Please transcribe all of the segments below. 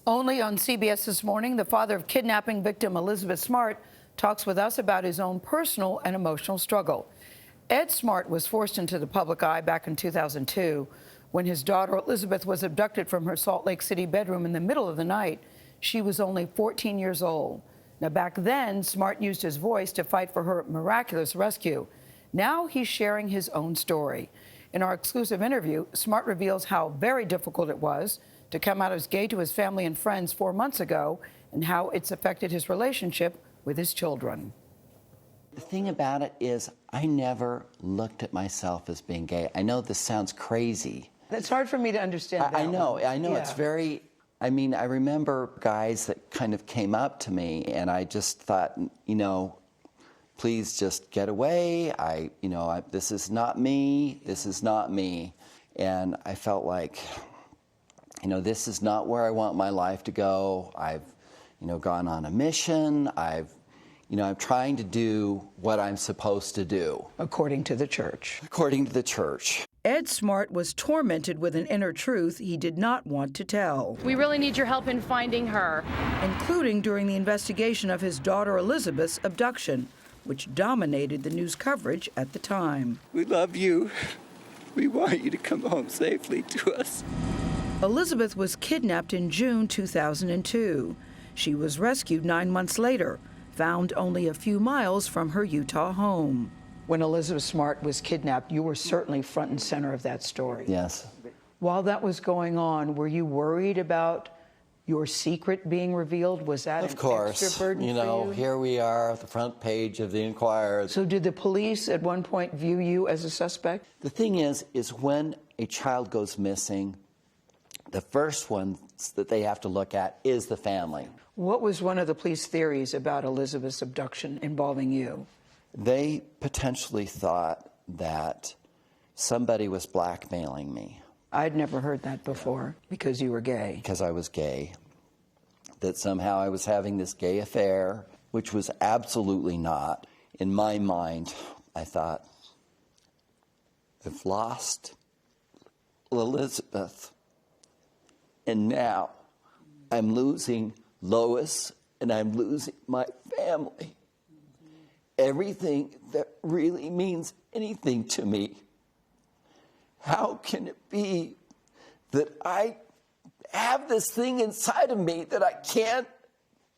Only on CBS This Morning, the father of kidnapping victim Elizabeth Smart talks with us about his own personal and emotional struggle. Ed Smart was forced into the public eye back in 2002 when his daughter Elizabeth was abducted from her Salt Lake City bedroom in the middle of the night. She was only 14 years old. Now, back then, Smart used his voice to fight for her miraculous rescue. Now he's sharing his own story. In our exclusive interview, Smart reveals how very difficult it was to come out as gay to his family and friends 4 months ago and how it's affected his relationship with his children. The thing about it is I never looked at myself as being gay. I know this sounds crazy. It's hard for me to understand that. I know. Yeah. It's very, I remember guys that kind of came up to me and I just thought, please just get away. This is not me. This is not me. And I felt like, this is not where I want my life to go. I've, gone on a mission. I'm trying to do what I'm supposed to do. According to the church. According to the church. Ed Smart was tormented with an inner truth he did not want to tell. We really need your help in finding her. Including during the investigation of his daughter Elizabeth's abduction, which dominated the news coverage at the time. We love you. We want you to come home safely to us. Elizabeth was kidnapped in June 2002. She was rescued 9 months later, found only a few miles from her Utah home. When Elizabeth Smart was kidnapped, you were certainly front and center of that story. Yes. While that was going on, were you worried about your secret being revealed? Was that Of course. Extra burden for you? Here we are at the front page of the Inquirer. So did the police at one point view you as a suspect? The thing is when a child goes missing, the first one that they have to look at is the family. What was one of the police theories about Elizabeth's abduction involving you? They potentially thought that somebody was blackmailing me. I'd never heard that before, because you were gay. Because I was gay. That somehow I was having this gay affair, which was absolutely not. In my mind, I thought, I've lost Elizabeth, and now I'm losing Lois, and I'm losing my family. Everything that really means anything to me. How can it be that I have this thing inside of me that I can't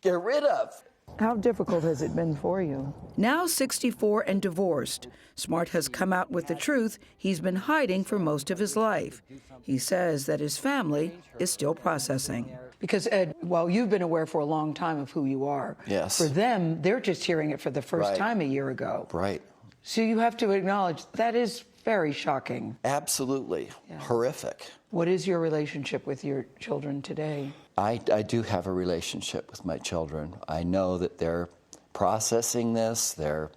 get rid of? How difficult has it been for you? Now 64 and divorced, Smart has come out with the truth he's been hiding for most of his life. He says that his family is still processing. Because, Ed, while you've been aware for a long time of who you are, yes, for them, they're just hearing it for the first time a year ago. Right. So you have to acknowledge that is very shocking. Absolutely. Yeah. Horrific. What is your relationship with your children today? I do have a relationship with my children. I know that they're processing this. They're,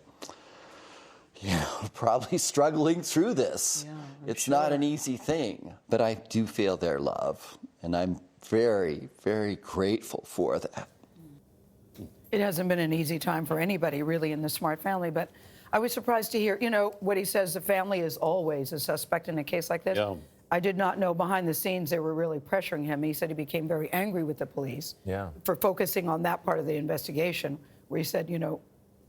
probably struggling through this. Yeah, it's not an easy thing, but I do feel their love, and I'm very, very grateful for that. It hasn't been an easy time for anybody, really, in the Smart family, but I was surprised to hear, what he says, the family is always a suspect in a case like this. Yeah. I did not know behind the scenes they were really pressuring him. He said he became very angry with the police for focusing on that part of the investigation, where he said,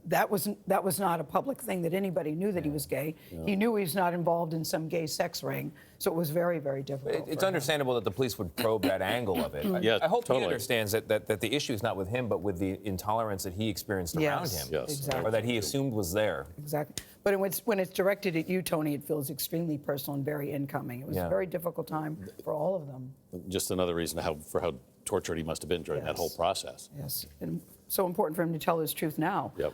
that was not a public thing, that anybody knew that he was gay. Yeah. He knew he was not involved in some gay sex ring, so it was very, very difficult. It's understandable that the police would probe that angle of it. I hope he understands that the issue is not with him, but with the intolerance that he experienced around him, exactly. or that he assumed was there. Exactly. But when it's directed at you, Tony, it feels extremely personal and very incoming. It was a very difficult time for all of them. Just another reason for how tortured he must have been during that whole process. Yes, and so important for him to tell his truth now. Yep.